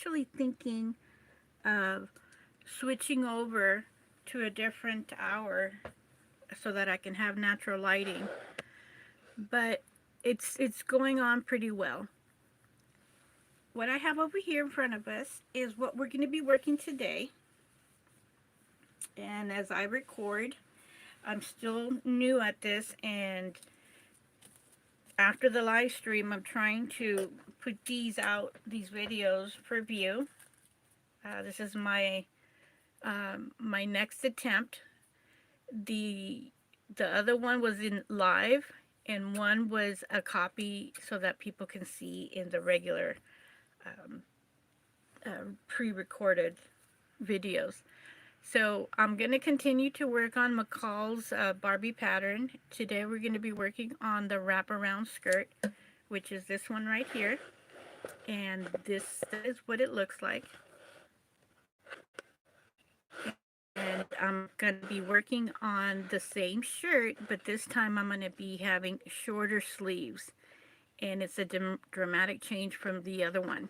actually thinking of switching over to a different hour so that I can have natural lighting. But it's going on pretty well. What I have over here in front of us is what we're going to be working today. And as I record, I'm still new at this, and after the live stream, I'm trying to put these out, these videos for view. This is my next attempt. The the other one was in live, and one was a copy so that people can see in the regular um, pre-recorded videos. So I'm going to continue to work on McCall's Barbie pattern. Today we're going to be working on the wraparound skirt, which is this one right here. And this is what it looks like. And I'm going to be working on the same shirt, but this time I'm going to be having shorter sleeves. And it's a dramatic change from the other one.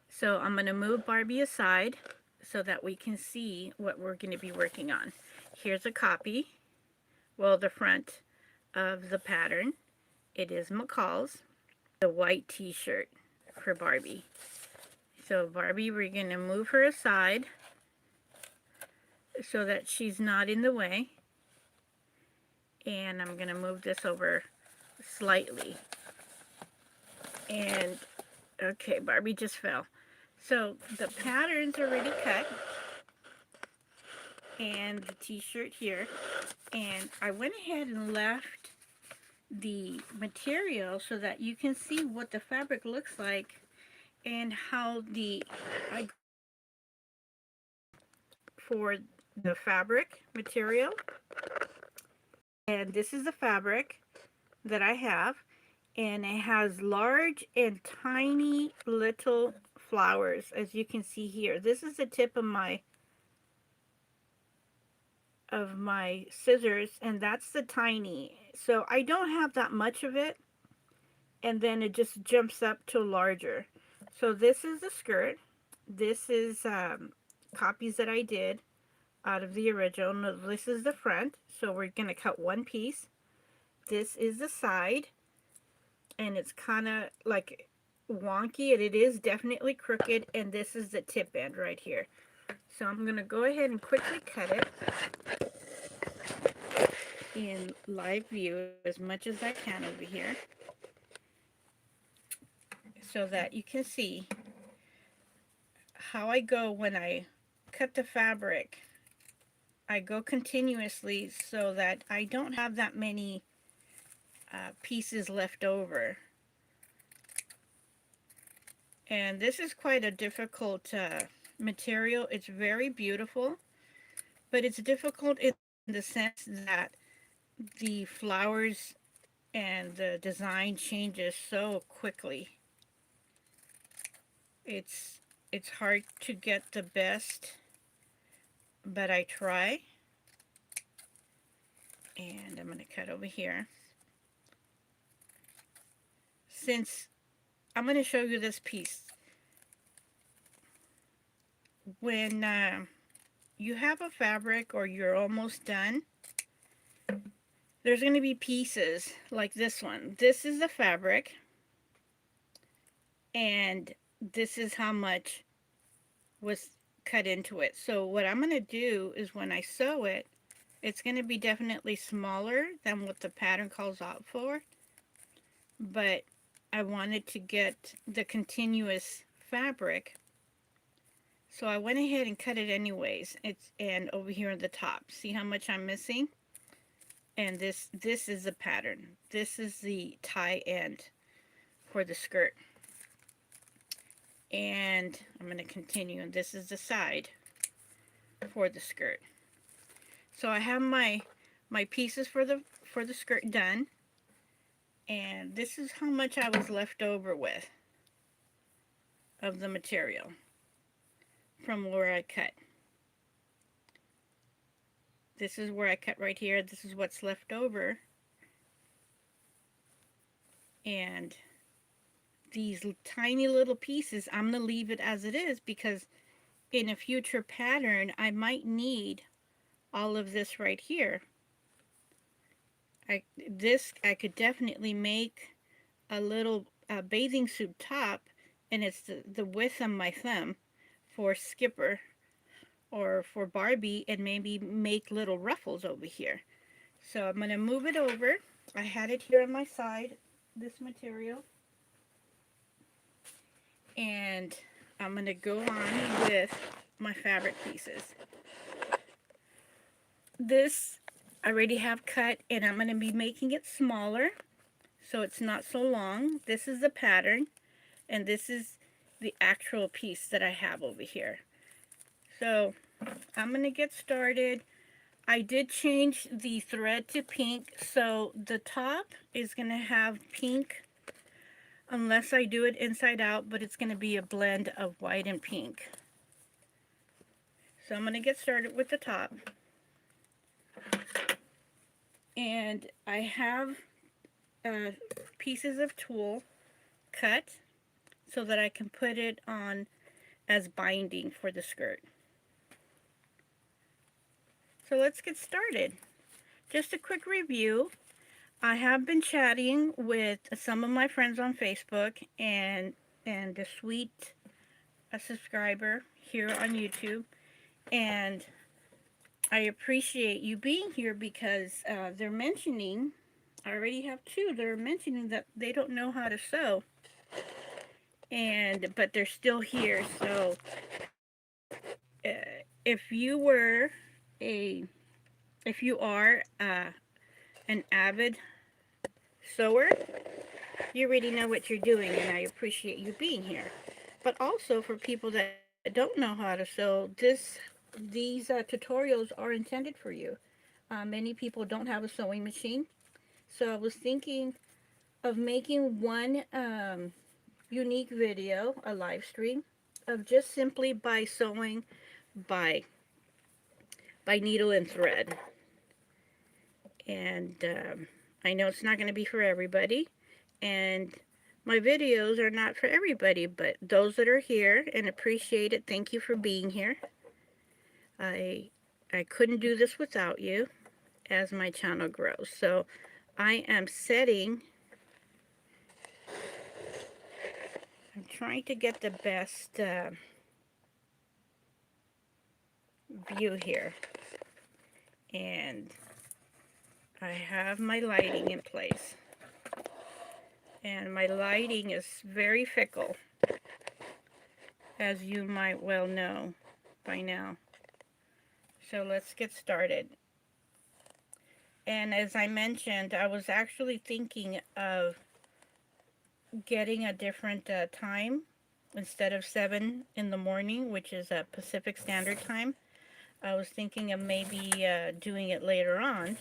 So I'm going to move Barbie aside so that we can see what we're going to be working on. Here's a copy, well, the front of the pattern. It is McCall's, the white t-shirt for Barbie. So Barbie, we're going to move her aside so that she's not in the way. And I'm going to move this over slightly. And, okay, Barbie just fell. So the pattern's already cut. And the t-shirt here. And I went ahead and left the material so that you can see what the fabric looks like and how I for the fabric material. And this is the fabric that I have, and it has large and tiny little flowers, as you can see here. This is the tip of my scissors, and that's the tiny. So I don't have that much of it, and then it just jumps up to larger. So this is the skirt. This is copies that I did out of the original. No, this is the front, so we're going to cut one piece. This is the side, and it's kind of like wonky, and it is definitely crooked, and this is the tip end right here. So I'm going to go ahead and quickly cut it in live view as much as I can over here so that you can see how I go when I cut the fabric. I go continuously so that I don't have that many pieces left over. And this is quite a difficult material. It's very beautiful, but it's difficult in the sense that the flowers and the design changes so quickly. It's hard to get the best, but I try. And I'm going to cut over here. Since I'm going to show you this piece. When you have a fabric or you're almost done, there's going to be pieces like this one. This is the fabric, and this is how much was cut into it. So what I'm going to do is when I sew it, it's going to be definitely smaller than what the pattern calls out for, but I wanted to get the continuous fabric, so I went ahead and cut it anyways. And over here on the top, see how much I'm missing? And this is the pattern. This is the tie end for the skirt. And I'm going to continue, and this is the side for the skirt. So I have my pieces for the skirt done, and this is how much I was left over with of the material from where I cut. This is where I cut right here. This is what's left over, and these tiny little pieces, I'm going to leave it as it is because in a future pattern, I might need all of this right here. I could definitely make a little bathing suit top, and it's the width of my thumb for Skipper or for Barbie, and maybe make little ruffles over here. So I'm going to move it over. I had it here on my side, this material. And I'm going to go on with my fabric pieces. This I already have cut, and I'm going to be making it smaller so it's not so long. This is the pattern, and this is the actual piece that I have over here. So I'm going to get started. I did change the thread to pink, so the top is going to have pink unless I do it inside out, but it's going to be a blend of white and pink. So I'm going to get started with the top. And I have pieces of tulle cut so that I can put it on as binding for the skirt. So let's get started. Just a quick review. I have been chatting with some of my friends on Facebook and a sweet subscriber here on YouTube, and I appreciate you being here because they're mentioning, I already have two, they're mentioning that they don't know how to sew, but they're still here. So if you are an avid sewer, you already know what you're doing, and I appreciate you being here. But also for people that don't know how to sew, these tutorials are intended for you. Many people don't have a sewing machine, so I was thinking of making one unique video, a live stream, of just simply by sewing by needle and thread. And I know it's not going to be for everybody, and my videos are not for everybody, but those that are here and appreciate it, thank you for being here. I couldn't do this without you as my channel grows. So I am I'm trying to get the best view here. And I have my lighting in place. And my lighting is very fickle, as you might well know by now. So let's get started. And as I mentioned, I was actually thinking of getting a different time instead of 7 in the morning, which is a Pacific Standard Time. I was thinking of maybe doing it later on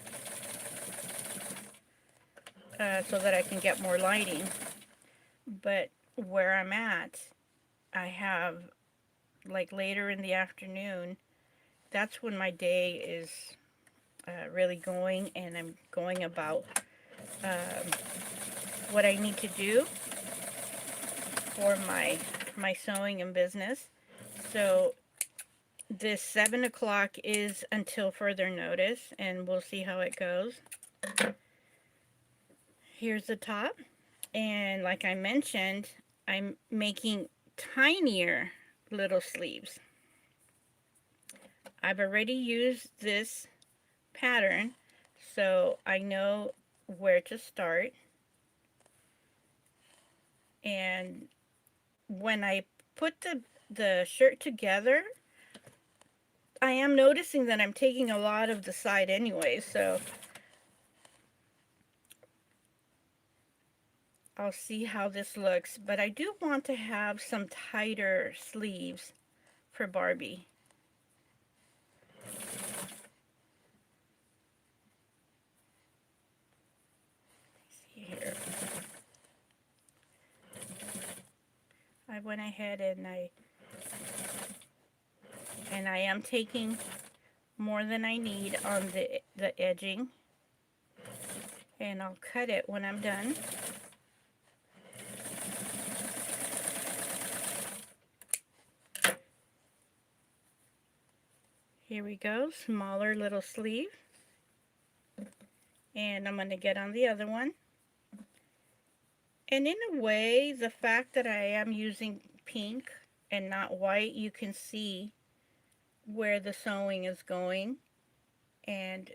so that I can get more lighting. But where I'm at, I have like later in the afternoon. That's when my day is really going, and I'm going about what I need to do for my sewing and business. So this 7 o'clock is until further notice, and we'll see how it goes. Here's the top, and like I mentioned, I'm making tinier little sleeves. I've already used this pattern, so I know where to start. And when I put the shirt together, I am noticing that I'm taking a lot of the side anyway, so I'll see how this looks. But I do want to have some tighter sleeves for Barbie. See here. I went ahead and I am taking more than I need on the edging, and I'll cut it when I'm done. Here we go, smaller little sleeve. And I'm going to get on the other one. And in a way, the fact that I am using pink and not white, you can see where the sewing is going and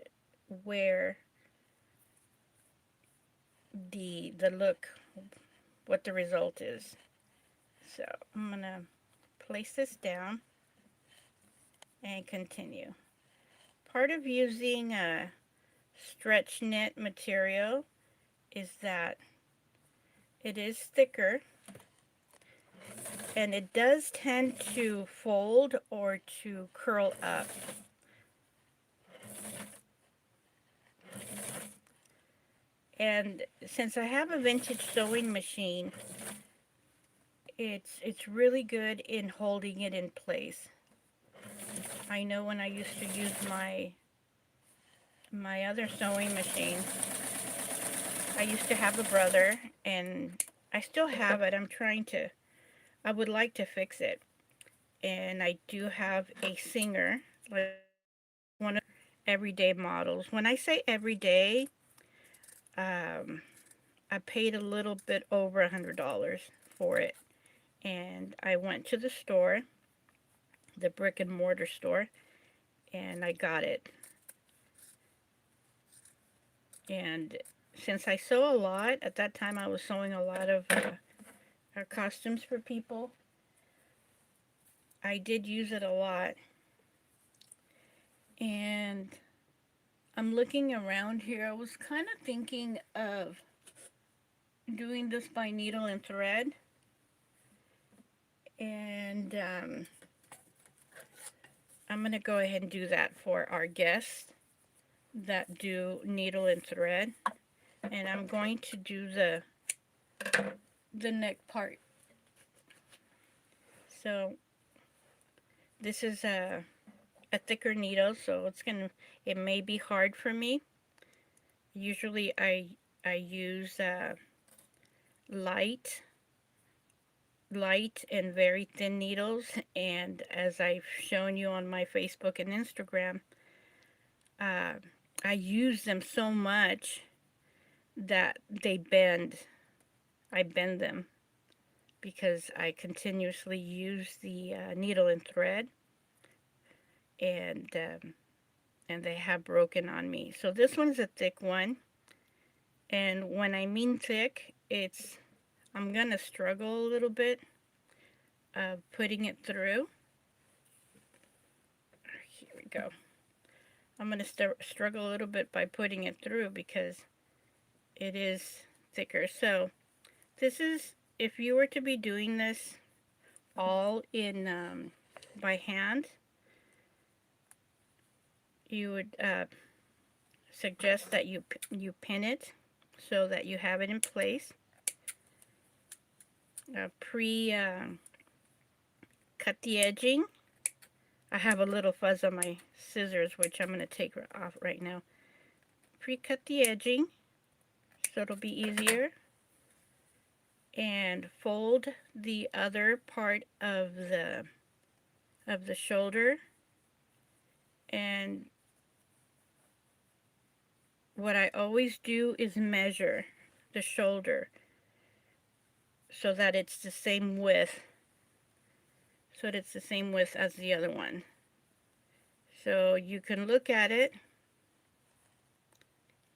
where the look, what the result is. So I'm going to place this down and continue. Part of using a stretch knit material is that it is thicker and it does tend to fold or to curl up. And since I have a vintage sewing machine, it's really good in holding it in place. I know when I used to use my other sewing machine, I used to have a brother, and I still have it. I would like to fix it. And I do have a Singer, like one of the everyday models. When I say everyday, I paid a little bit over $100 for it. And I went to the store, the brick and mortar store, and I got it. And since I sew a lot, at that time I was sewing a lot of costumes for people, I did use it a lot. And I'm looking around here. I was kind of thinking of doing this by needle and thread. And I'm going to go ahead and do that for our guests that do needle and thread. And I'm going to do the neck part. So this is a thicker needle, so it may be hard for me. Usually I use light and very thin needles, and as I've shown you on my Facebook and Instagram, I use them so much that they bend. I bend them because I continuously use the needle and thread, and they have broken on me. So this one's a thick one, and when I mean thick, I'm gonna struggle a little bit putting it through. Here we go. I'm gonna struggle a little bit by putting it through because it is thicker. So this is, if you were to be doing this all in by hand, you would suggest that you pin it so that you have it in place. Cut the edging. I have a little fuzz on my scissors, which I'm going to take off right now. Pre-cut the edging so it'll be easier. And fold the other part of the shoulder. And what I always do is measure the shoulder so that it's the same width. So that it's the same width as the other one. So you can look at it,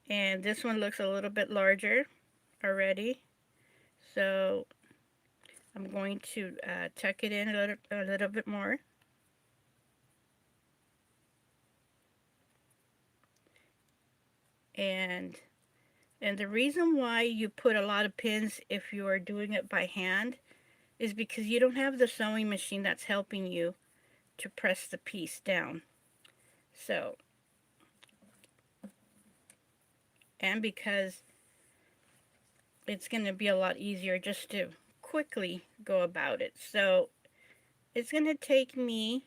and this one looks a little bit larger already. So I'm going to tuck it in a little bit more. And the reason why you put a lot of pins if you are doing it by hand is because you don't have the sewing machine that's helping you to press the piece down. So, and because it's going to be a lot easier just to quickly go about it. So it's going to take me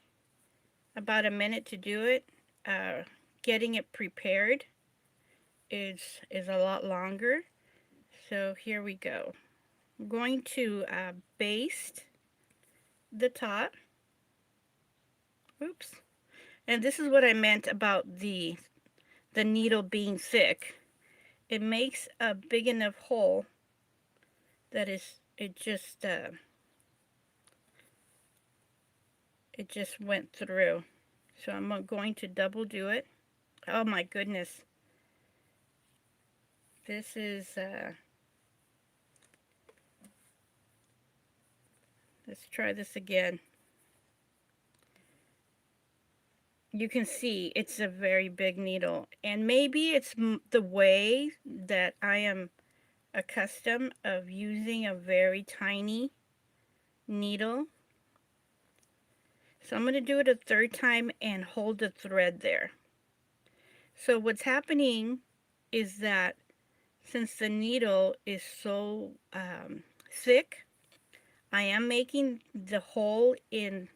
about a minute to do it. Getting it prepared is a lot longer. So here we go. I'm going to baste the top. Oops. And this is what I meant about the needle being thick. It makes a big enough hole that it just went through. So I'm going to double do it. Oh my goodness. This is, let's try this again. You can see it's a very big needle, and maybe it's the way that I am accustomed of using a very tiny needle. So I'm going to do it a third time and hold the thread there. So what's happening is that since the needle is so thick, I am making the hole in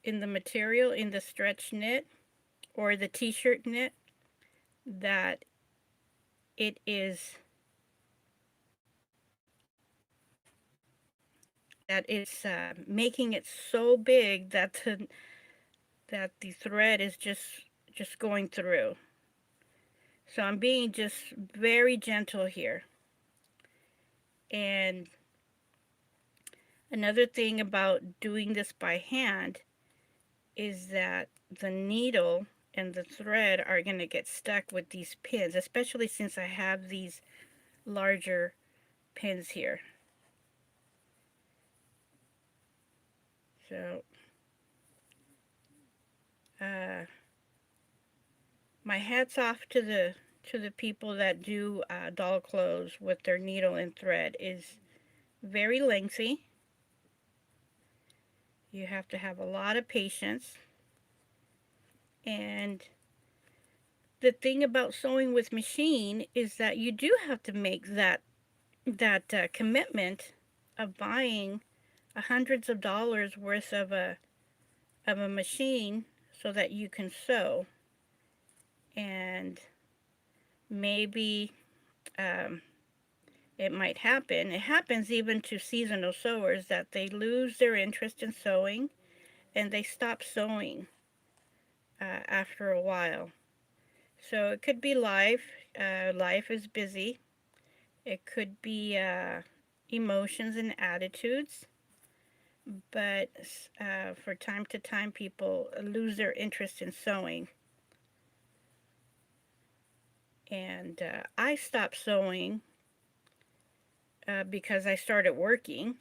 the material, in the stretch knit or the t-shirt knit, that it is that it's making it so big that the thread is just going through. So I'm being just very gentle here. And another thing about doing this by hand is that the needle and the thread are going to get stuck with these pins, especially since I have these larger pins here. So my hat's off to the people that do doll clothes with their needle and thread. Is very lengthy. You have to have a lot of patience. And the thing about sewing with machine is that you do have to make that commitment of buying hundreds of dollars worth of a machine so that you can sew. And maybe it might happen. It happens even to seasonal sewers that they lose their interest in sewing and they stop sewing after a while. So it could be life. Life is busy. It could be emotions and attitudes. But for time to time, people lose their interest in sewing. And I stopped sewing because I started working.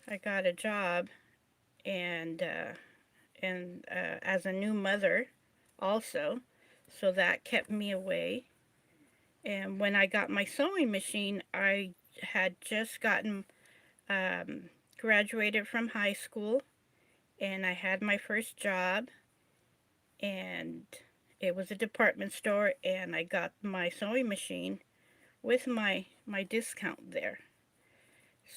I got a job, and as a new mother also, so that kept me away. And when I got my sewing machine, I had just gotten graduated from high school, and I had my first job, and it was a department store, and I got my sewing machine with my discount there.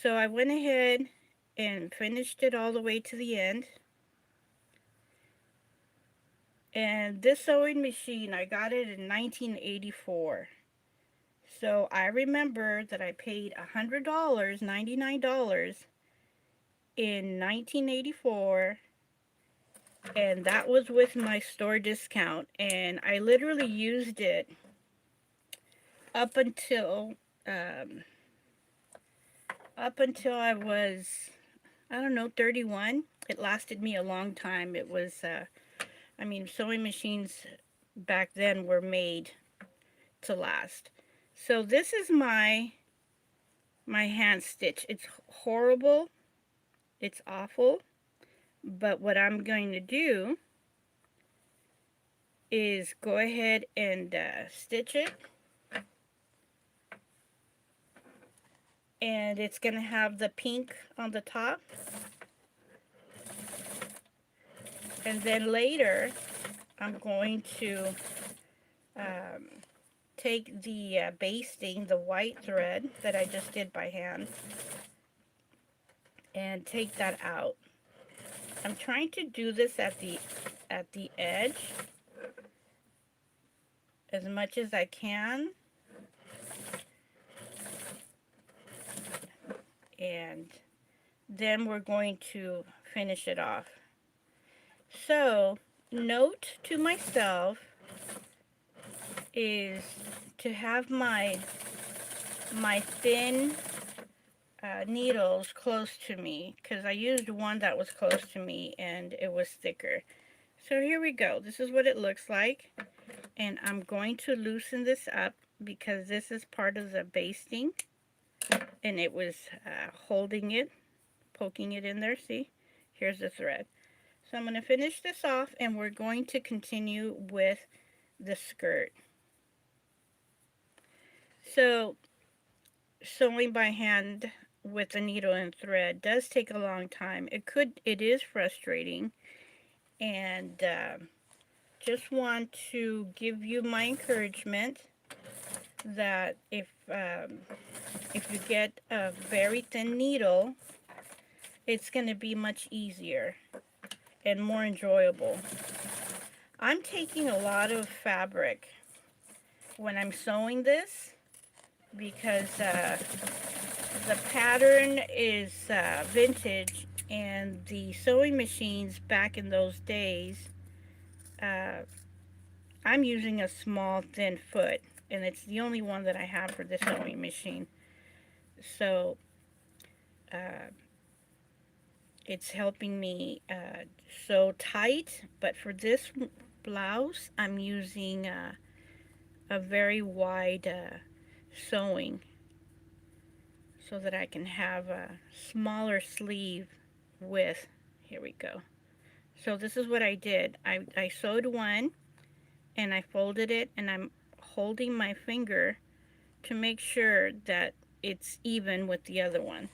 So I went ahead and finished it all the way to the end. And this sewing machine, I got it in 1984. So I remember that I paid $100, $99 in 1984, and that was with my store discount. And I literally used it up until I was, I don't know, 31. It lasted me a long time. It was, I mean, sewing machines back then were made to last. So this is my hand stitch. It's horrible. It's awful. But what I'm going to do is go ahead and stitch it. And it's going to have the pink on the top. And then later, I'm going to take the basting, the white thread that I just did by hand, and take that out. I'm trying to do this at the edge as much as I can. And then we're going to finish it off. So, note to myself is to have my thin needles close to me, because I used one that was close to me and it was thicker. So here we go. This is what it looks like. And I'm going to loosen this up because this is part of the basting. And it was holding it, poking it in there. See? Here's the thread. So I'm going to finish this off and we're going to continue with the skirt. So sewing by hand with a needle and thread does take a long time. It is frustrating, and just want to give you my encouragement that if you get a very thin needle, it's going to be much easier and more enjoyable. I'm taking a lot of fabric when I'm sewing this because the pattern is vintage, and the sewing machines back in those days, I'm using a small thin foot, and it's the only one that I have for the sewing machine. So it's helping me sew tight, but for this blouse I'm using a very wide sewing so that I can have a smaller sleeve width. Here we go. So this is what I did. I sewed one and I folded it, and I'm holding my finger to make sure that it's even with the other one.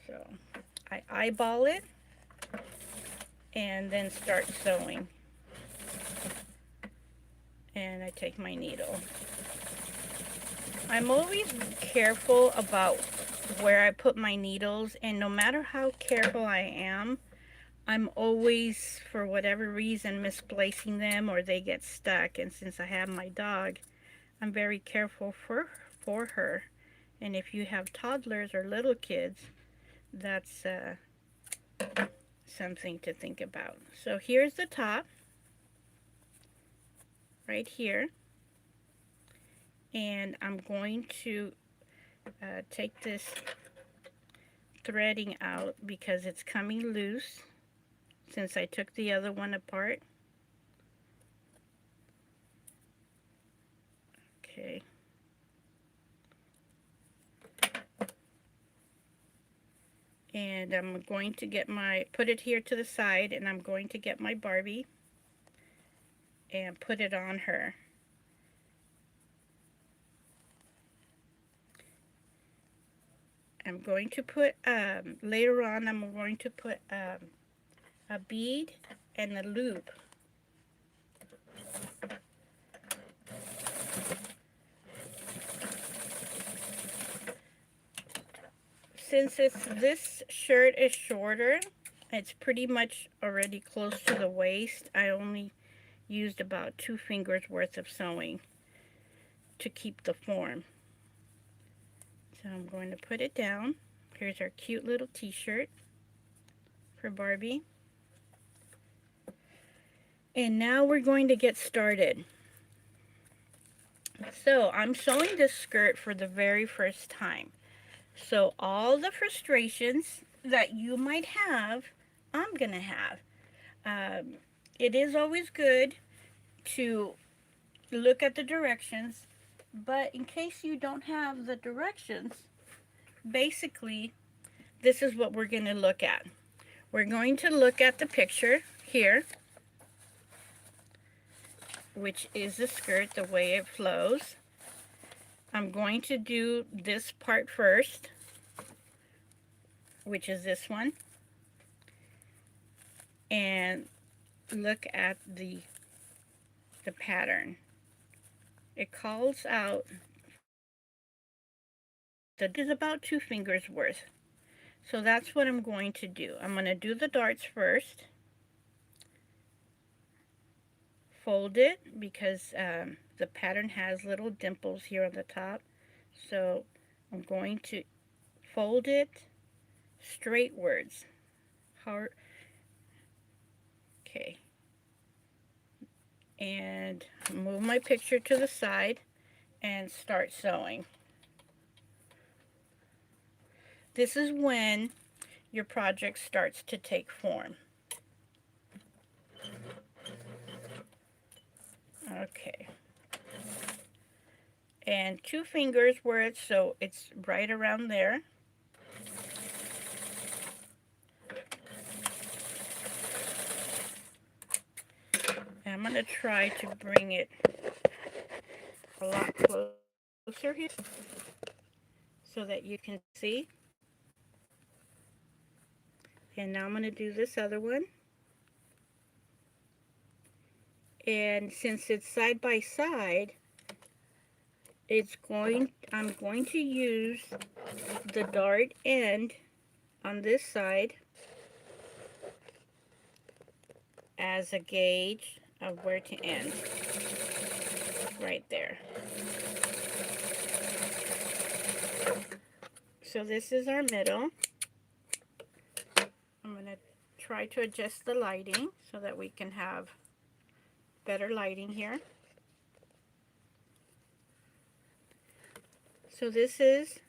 So I eyeball it and then start sewing. And I take my needle. I'm always careful about where I put my needles, and no matter how careful I am, I'm always, for whatever reason, misplacing them or they get stuck. And since I have my dog, I'm very careful for her. And if you have toddlers or little kids, that's something to think about. So here's the top, right here. And I'm going to take this threading out because it's coming loose since I took the other one apart. Okay. And I'm going to get put it here to the side, and I'm going to get my Barbie and put it on her. I'm going to put, later on, I'm going to put a bead and a loop. Since this shirt is shorter, it's pretty much already close to the waist. I only used about 2 fingers worth of sewing to keep the form. So I'm going to put it down. Here's our cute little t-shirt for Barbie. And now we're going to get started. So I'm sewing this skirt for the very first time. So all the frustrations that you might have, I'm going to have. It is always good to look at the directions, but in case you don't have the directions, basically this is what we're going to look at. We're going to look at the picture here, which is the skirt, the way it flows. I'm going to do this part first, which is this one, and look at the pattern. It calls out that is about 2 fingers worth. So that's what I'm going to do. I'm going to do the darts first. Fold it because the pattern has little dimples here on the top. So I'm going to fold it straightwards. Okay. And move my picture to the side and start sewing. This is when your project starts to take form. Okay. And 2 fingers where it's right around there. And I'm going to try to bring it a lot closer here so that you can see. And now I'm going to do this other one. And since it's side by side, I'm going to use the dart end on this side as a gauge of where to end. Right there. So this is our middle. I'm going to try to adjust the lighting so that we can have better lighting here. So this is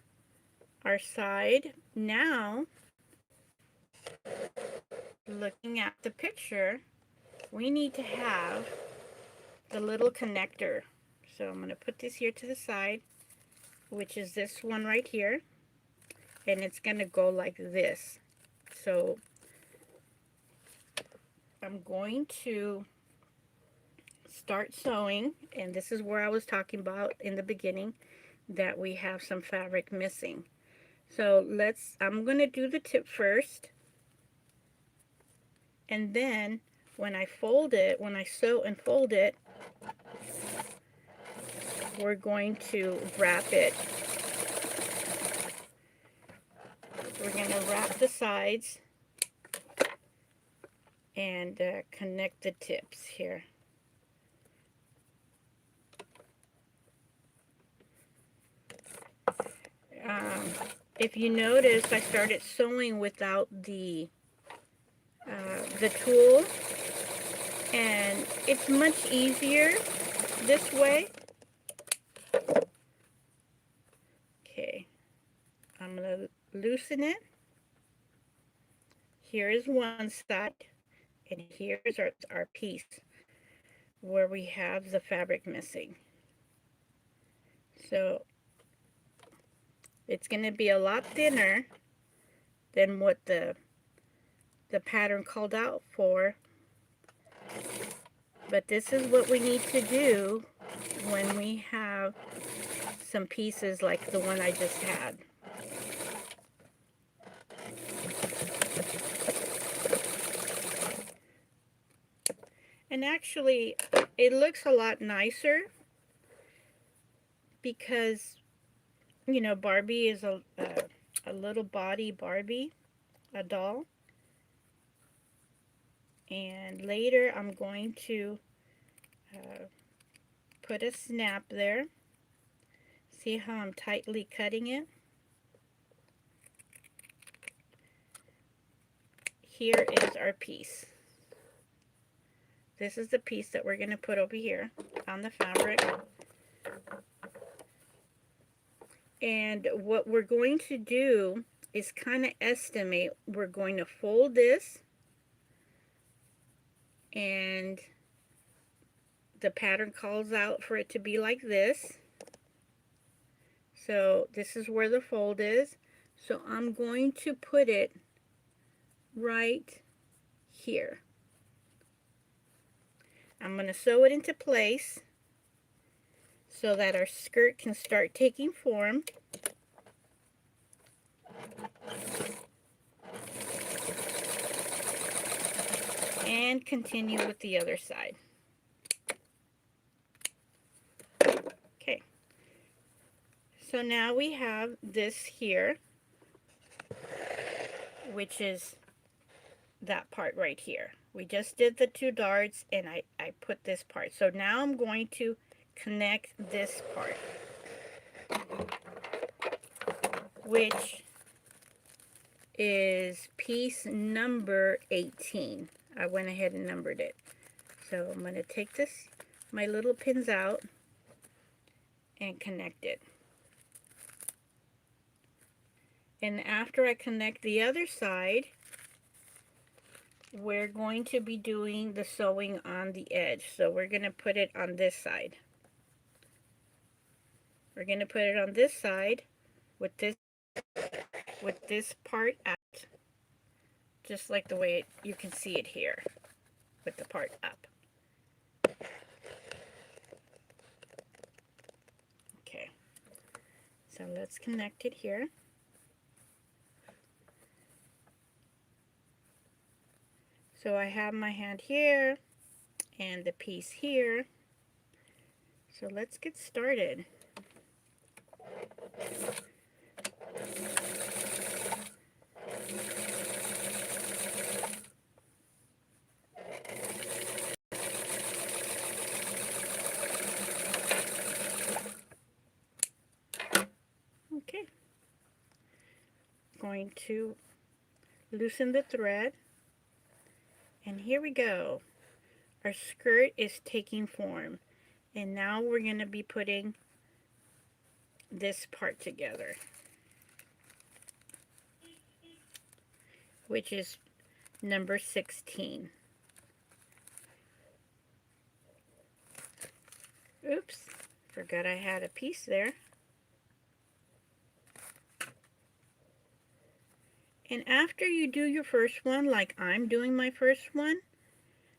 our side. Now, looking at the picture, we need to have the little connector. So I'm going to put this here to the side, which is this one right here, and it's going to go like this. So I'm going to start sewing, and this is where I was talking about in the beginning that we have some fabric missing. So I'm going to do the tip first, and then when I sew and fold it, we're going to wrap it. We're going to wrap the sides and connect the tips here. If you notice, I started sewing without the tool, and it's much easier this way. Okay, I'm going to loosen it. Here is one side, and here is our piece where we have the fabric missing. So it's going to be a lot thinner than what the pattern called out for. But this is what we need to do when we have some pieces like the one I just had. And actually, it looks a lot nicer because, you know, Barbie is a little body Barbie, a doll. And later I'm going to put a snap there. See how I'm tightly cutting it? Here is our piece. This is the piece that we're going to put over here on the fabric. And what we're going to do is kind of estimate. We're going to fold this, and the pattern calls out for it to be like this. So this is where the fold is. So I'm going to put it right here. I'm going to sew it into place so that our skirt can start taking form. And continue with the other side. Okay. So now we have this here, which is that part right here. We just did the 2 darts, and I put this part. So now I'm going to connect this part, which is piece number 18. I went ahead and numbered it. So I'm going to take my little pins out and connect it. And after I connect the other side, we're going to be doing the sewing on the edge. So we're going to put it on this side. We're going to put it on this side with this part out, just like the way you can see it here with the part up. Okay, so let's connect it here. So I have my hand here and the piece here. So let's get started. Okay. Going to loosen the thread. And here we go. Our skirt is taking form. And now we're going to be putting this part together, which is number 16. Oops, forgot I had a piece there. And after you do your first one, like I'm doing my first one,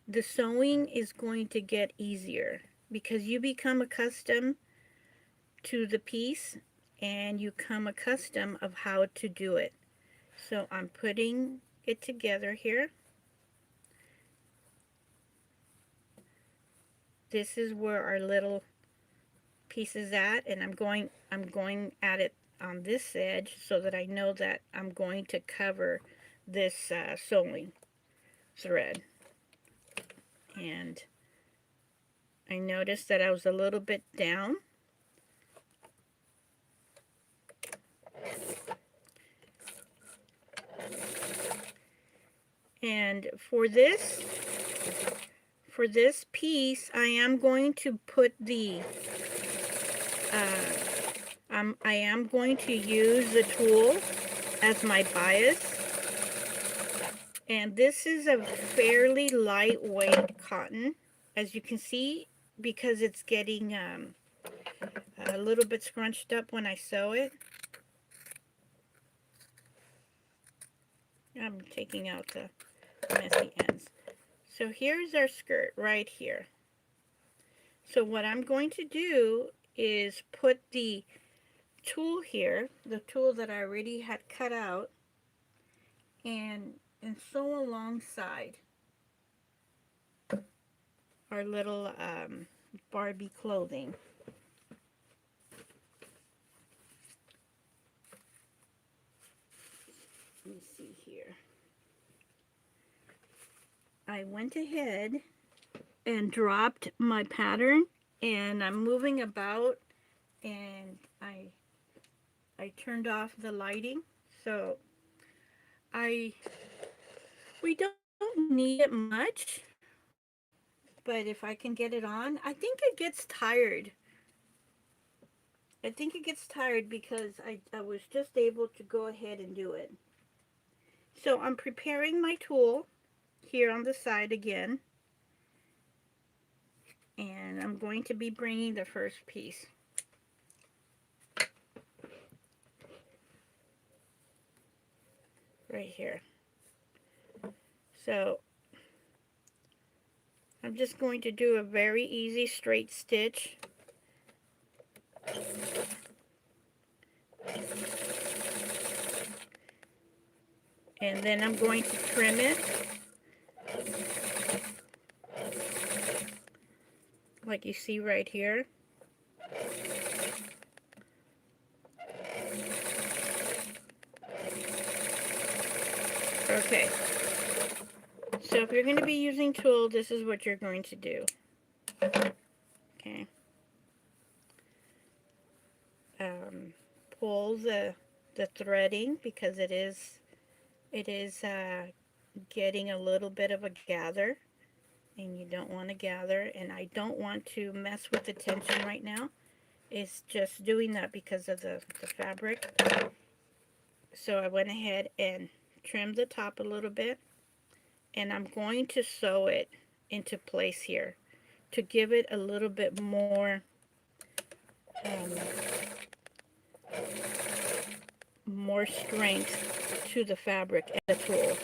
the sewing is going to get easier because you become accustomed to the piece and you come accustomed of how to do it. So I'm putting it together here. This is where our little piece is at, and I'm going at it on this edge so that I know that I'm going to cover this sewing thread. And I noticed that I was a little bit down. And for this piece, I am going to put the I am going to use the tulle as my bias. And this is a fairly lightweight cotton, as you can see, because it's getting a little bit scrunched up when I sew it. I'm taking out the messy ends. So here's our skirt right here. So what I'm going to do is put the tulle here, the tulle that I already had cut out, and sew alongside our little Barbie clothing. Let me see here. I went ahead and dropped my pattern, and I'm moving about, and I turned off the lighting, so we don't need it much, but if I can get it on, I think it gets tired. I think it gets tired because I was just able to go ahead and do it. So I'm preparing my tulle here on the side again, and I'm going to be bringing the first piece. Right here. So I'm just going to do a very easy straight stitch. And then I'm going to trim it like you see right here. Okay, so if you're going to be using tulle, this is what you're going to do. Okay, pull the threading because it is getting a little bit of a gather, and you don't want to gather, and I don't want to mess with the tension right now. It's just doing that because of the fabric. So I went ahead and trimmed the top a little bit, and I'm going to sew it into place here to give it a little bit um, more strength to the fabric and the tool.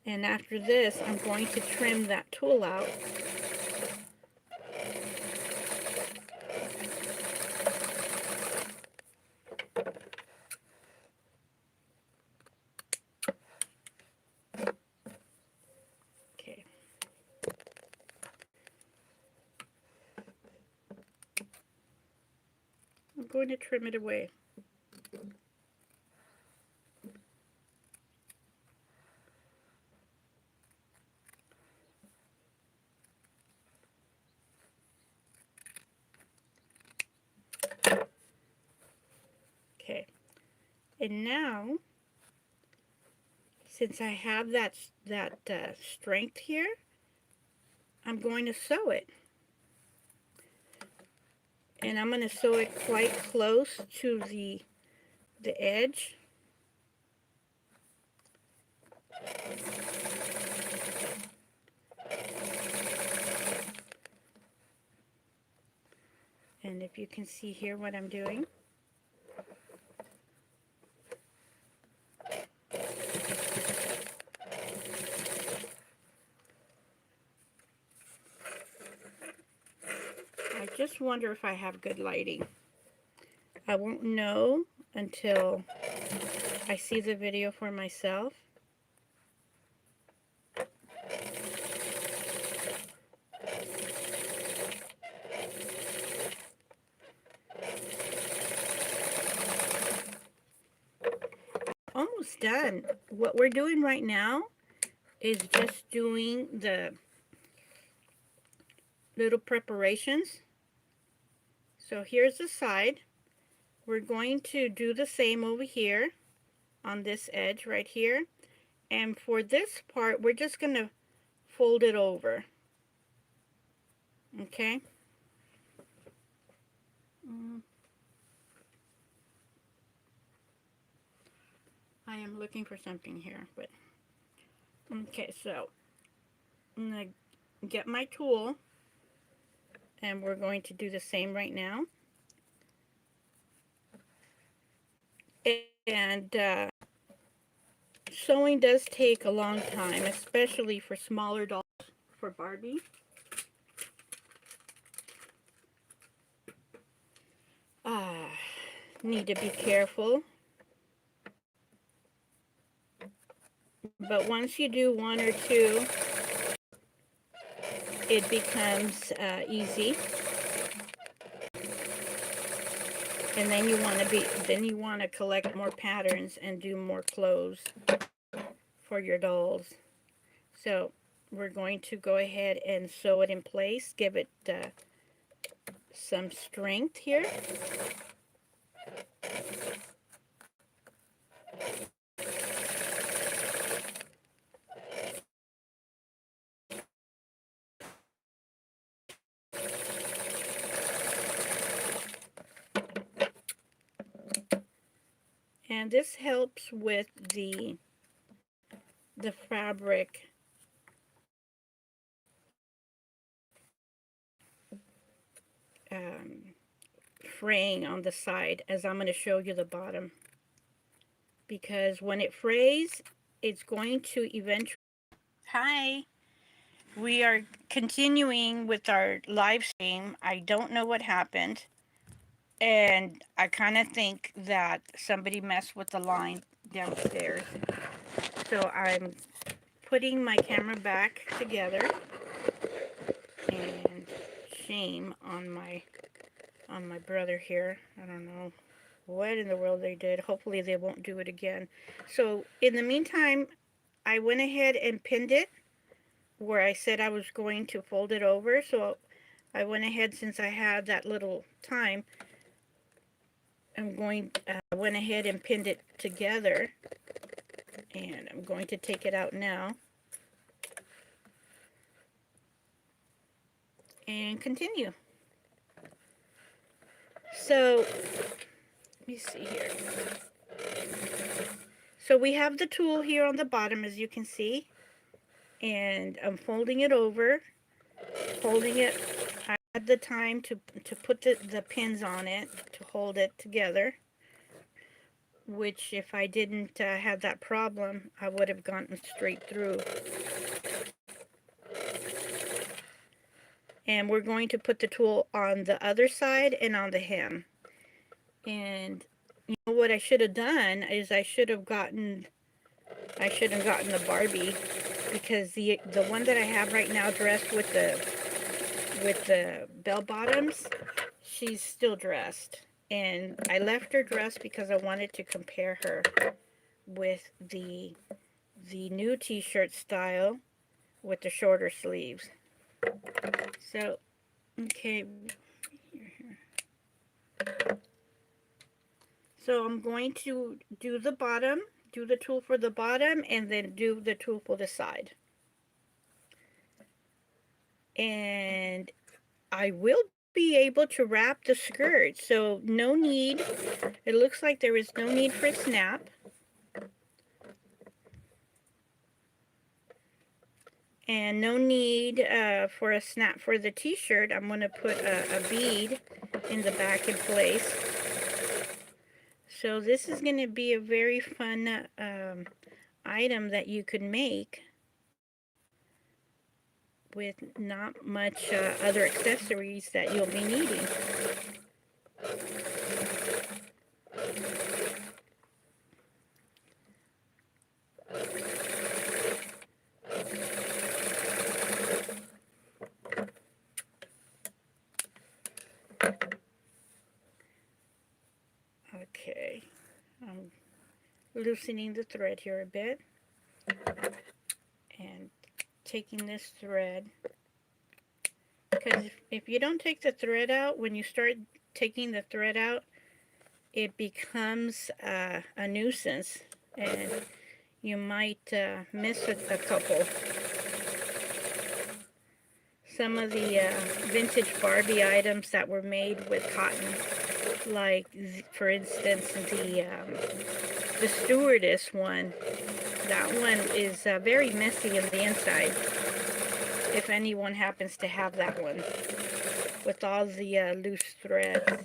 And after this, I'm going to trim that tool out. Okay. I'm going to trim it away. Okay. And now, since I have that strength here, I'm going to sew it. And I'm going to sew it quite close to the edge. And if you can see here what I'm doing. I just wonder if I have good lighting. I won't know until I see the video for myself. Almost done. What we're doing right now is just doing the little preparations. So here's the side. We're going to do the same over here on this edge right here. And for this part, we're just going to fold it over. Okay? I am looking for something here, but okay, so I'm going to get my tool, and we're going to do the same right now. And sewing does take a long time, especially for smaller dolls, for Barbie. Need to be careful. But once you do one or two, it becomes easy. And then you want to collect more patterns and do more clothes for your dolls. So we're going to go ahead and sew it in place, give it some strength here. And this helps with the fabric fraying on the side, as I'm going to show you the bottom. Because when it frays, it's going to eventually... Hi! We are continuing with our live stream. I don't know what happened. And I kind of think that somebody messed with the line downstairs. So I'm putting my camera back together. And shame on my brother here. I don't know what in the world they did. Hopefully they won't do it again. So in the meantime, I went ahead and pinned it where I said I was going to fold it over. So I went ahead, since I had that little time, went ahead and pinned it together, and I'm going to take it out now and continue. So let me see here. So we have the tool here on the bottom, as you can see, and I'm folding it over, holding it. I had the time to put the pins on it to hold it together, which if I didn't have that problem, I would have gotten straight through. And we're going to put the tool on the other side and on the hem. And you know what I should have done is I should have gotten the Barbie, because the one that I have right now dressed with the bell bottoms, she's still dressed. And I left her dressed because I wanted to compare her with the new t-shirt style with the shorter sleeves. So, okay. So I'm going to do the bottom, do the tool for the bottom, and then do the tool for the side. And I will be able to wrap the skirt, so no need, it looks like there is no need for a snap. And no need for a snap for the t-shirt. I'm going to put a bead in the back in place. So this is going to be a very fun item that you could make with not much other accessories that you'll be needing. Okay, I'm loosening the thread here a bit and taking this thread, because if you don't take the thread out, when you start taking the thread out, it becomes a nuisance, and you might miss a couple. Some of the vintage Barbie items that were made with cotton, like for instance the stewardess one, that one is very messy on the inside, if anyone happens to have that one, with all the loose threads.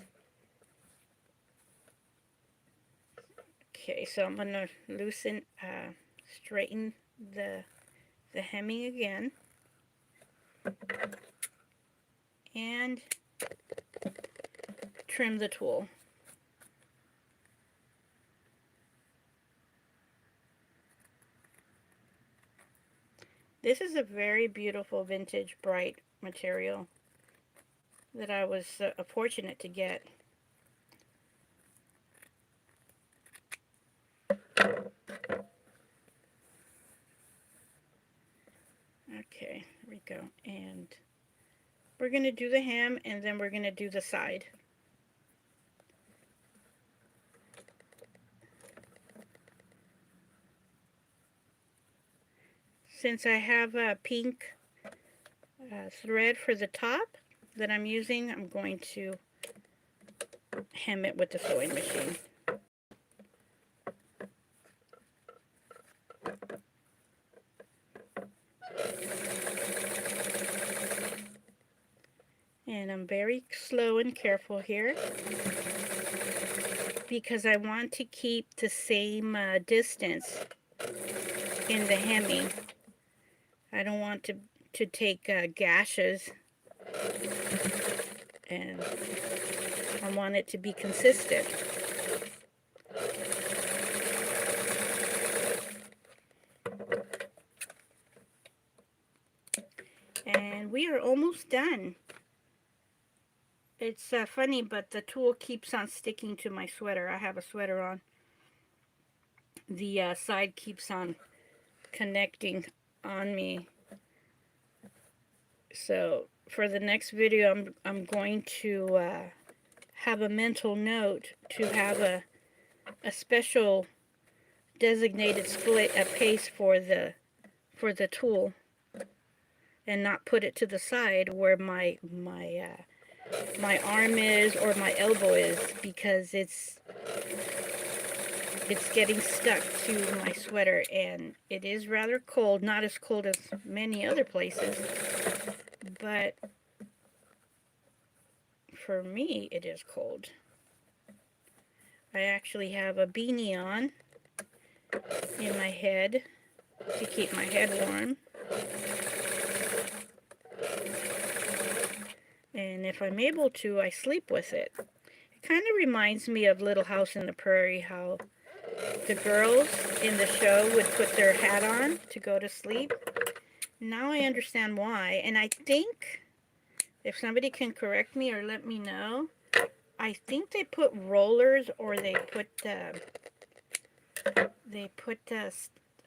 Okay, so I'm going to loosen, straighten the hemming again, and trim the tool. This is a very beautiful vintage bright material that I was fortunate to get. Okay, here we go. And we're going to do the hem, and then we're going to do the side. Since I have a pink thread for the top that I'm using, I'm going to hem it with the sewing machine. And I'm very slow and careful here, because I want to keep the same distance in the hemming. I don't want to take gashes, and I want it to be consistent. And we are almost done. It's funny, but the tool keeps on sticking to my sweater. I have a sweater on. The side keeps on connecting on me. So for the next video, I'm going to have a mental note to have a special designated split a pace for the tool, and not put it to the side where my arm is or my elbow is, because it's getting stuck to my sweater, and it is rather cold. Not as cold as many other places, but for me it is cold. I actually have a beanie on in my head to keep my head warm. And if I'm able to, I sleep with it. It kind of reminds me of Little House in the Prairie, how the girls in the show would put their hat on to go to sleep. Now I understand why, and I think, if somebody can correct me or let me know, I think they put rollers, or they put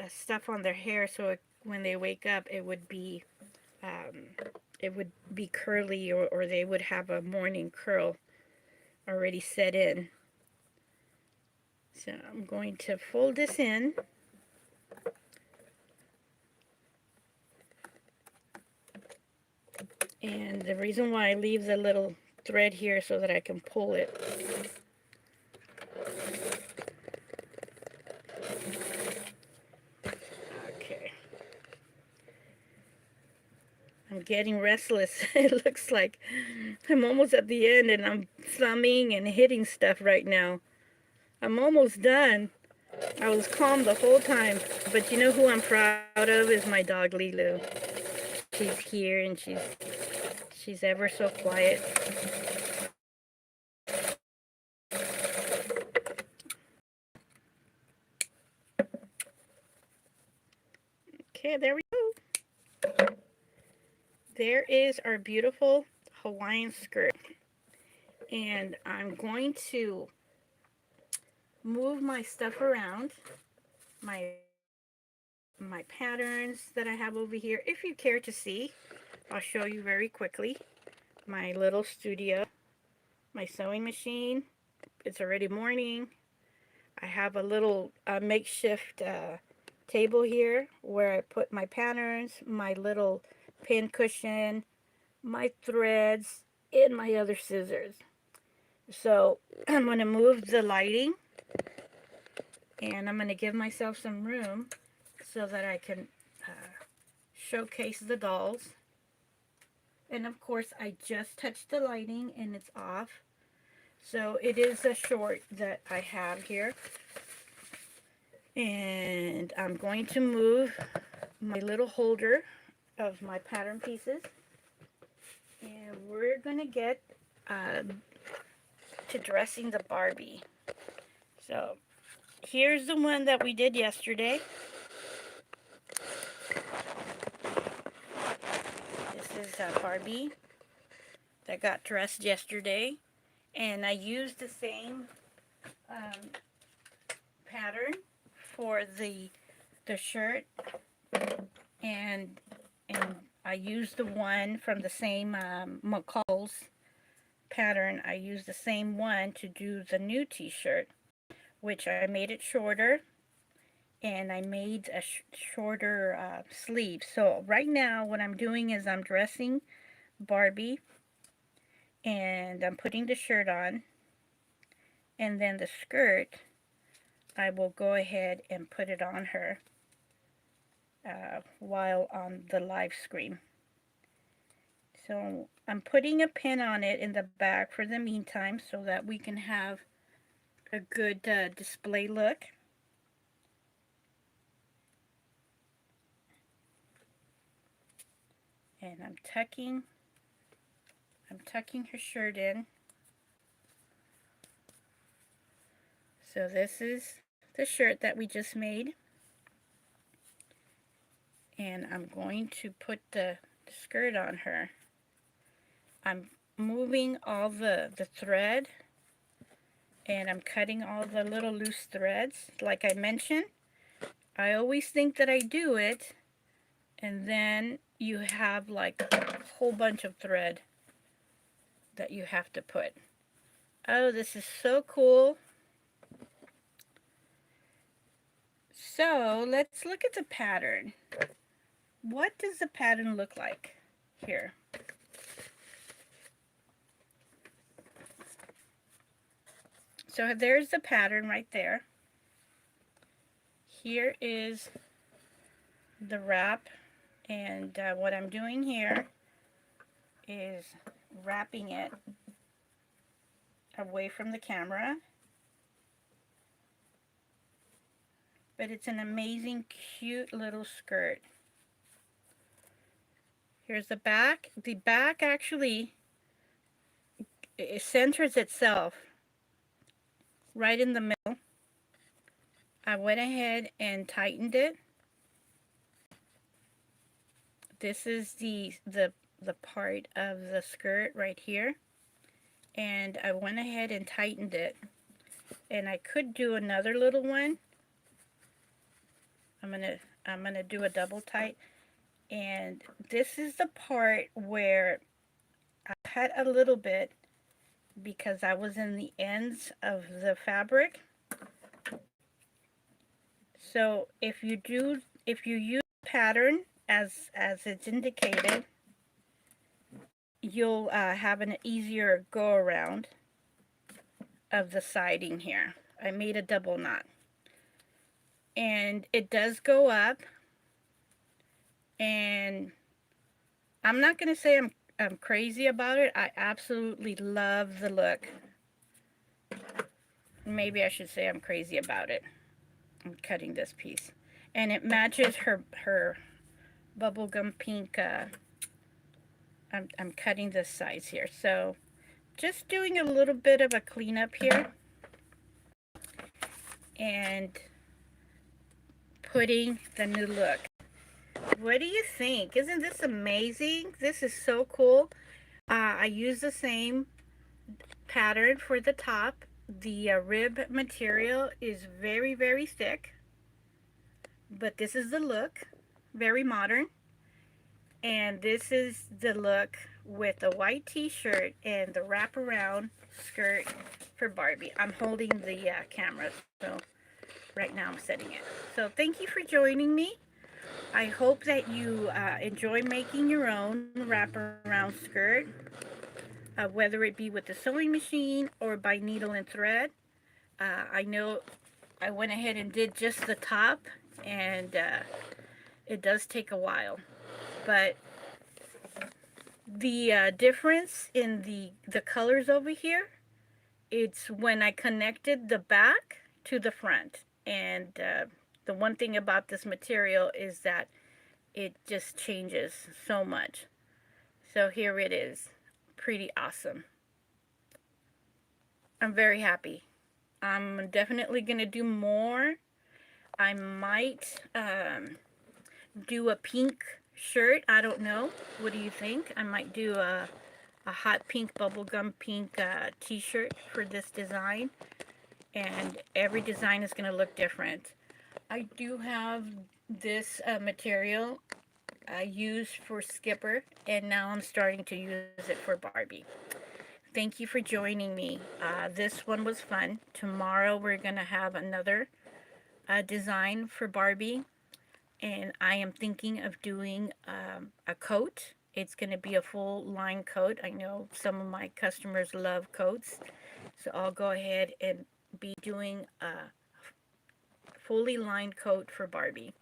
stuff on their hair, so when they wake up it would be curly, or they would have a morning curl already set in. So I'm going to fold this in. And the reason why I leave the little thread here so that I can pull it. Okay. I'm getting restless. It looks like I'm almost at the end, and I'm thumbing and hitting stuff right now. I'm almost done. I was calm the whole time, but you know who I'm proud of is my dog Lilu. She's here, and she's ever so quiet. Okay, there we go. There is our beautiful Hawaiian skirt. And I'm going to move my stuff around, my patterns that I have over here. If you care to see, I'll show you very quickly. My little studio, my sewing machine. It's already morning. I have a little makeshift table here where I put my patterns, my little pin cushion, my threads, and my other scissors. So I'm going to move the lighting, and I'm going to give myself some room so that I can showcase the dolls. And of course, I just touched the lighting and it's off. So it is a short that I have here. And I'm going to move my little holder of my pattern pieces. And we're going to get to dressing the Barbie. So here's the one that we did yesterday. This is Barbie that got dressed yesterday. And I used the same pattern for the shirt, and I used the one from the same McCall's pattern. I used the same one to do the new t-shirt, which I made it shorter, and I made a shorter sleeve. So right now what I'm doing is I'm dressing Barbie, and I'm putting the shirt on, and then the skirt I will go ahead and put it on her while on the live screen. So I'm putting a pin on it in the back for the meantime so that we can have a good display look. And I'm tucking her shirt in. So this is the shirt that we just made. And I'm going to put the skirt on her. I'm moving all the thread, and I'm cutting all the little loose threads. Like I mentioned, I always think that I do it, and then you have like a whole bunch of thread that you have to put. Oh, this is so cool. So let's look at the pattern. What does the pattern look like here? So there's the pattern right there. Here is the wrap, and what I'm doing here is wrapping it away from the camera. But it's an amazing, cute little skirt. Here's the back. The back actually, it centers itself right in the middle. I went ahead and tightened it. This is the part of the skirt right here. And I went ahead and tightened it. And I could do another little one. I'm gonna do a double tight. And this is the part where I cut a little bit because I was in the ends of the fabric. So if you use pattern as it's indicated, you'll have an easier go around of the siding here. I made a double knot, and it does go up, and I'm not gonna say I'm crazy about it. I absolutely love the look. Maybe I should say I'm crazy about it. I'm cutting this piece, and it matches her bubblegum pink. I'm cutting this size here, so just doing a little bit of a cleanup here and putting the new look. What do you think? Isn't this amazing? This is so cool. I use the same pattern for the top. The rib material is very, very thick, but this is the look, very modern. And this is the look with a white t-shirt and the wraparound skirt for Barbie. I'm holding the camera, so right now I'm setting it. So thank you for joining me. I hope that you enjoy making your own wraparound skirt, whether it be with the sewing machine or by needle and thread. I know I went ahead and did just the top, and it does take a while. But the difference in the colors over here, it's when I connected the back to the front. And the one thing about this material is that it just changes so much. So here it is. Pretty awesome. I'm very happy. I'm definitely going to do more. I might do a pink shirt. I don't know. What do you think? I might do a hot pink, bubblegum pink t-shirt for this design. And every design is going to look different. I do have this material I used for Skipper, and now I'm starting to use it for Barbie. Thank you for joining me. This one was fun. Tomorrow we're going to have another design for Barbie, and I am thinking of doing a coat. It's going to be a full line coat. I know some of my customers love coats, so I'll go ahead and be doing a fully lined coat for Barbie.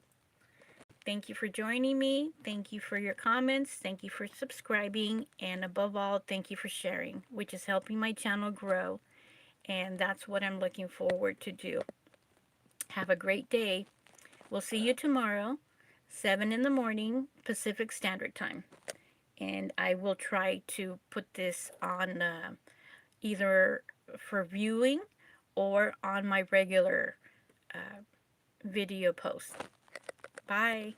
Thank you for joining me. Thank you for your comments. Thank you for subscribing. And above all, thank you for sharing, which is helping my channel grow. And that's what I'm looking forward to do. Have a great day. We'll see you tomorrow, 7 in the morning, Pacific Standard Time. And I will try to put this on either for viewing or on my regular video post. Bye.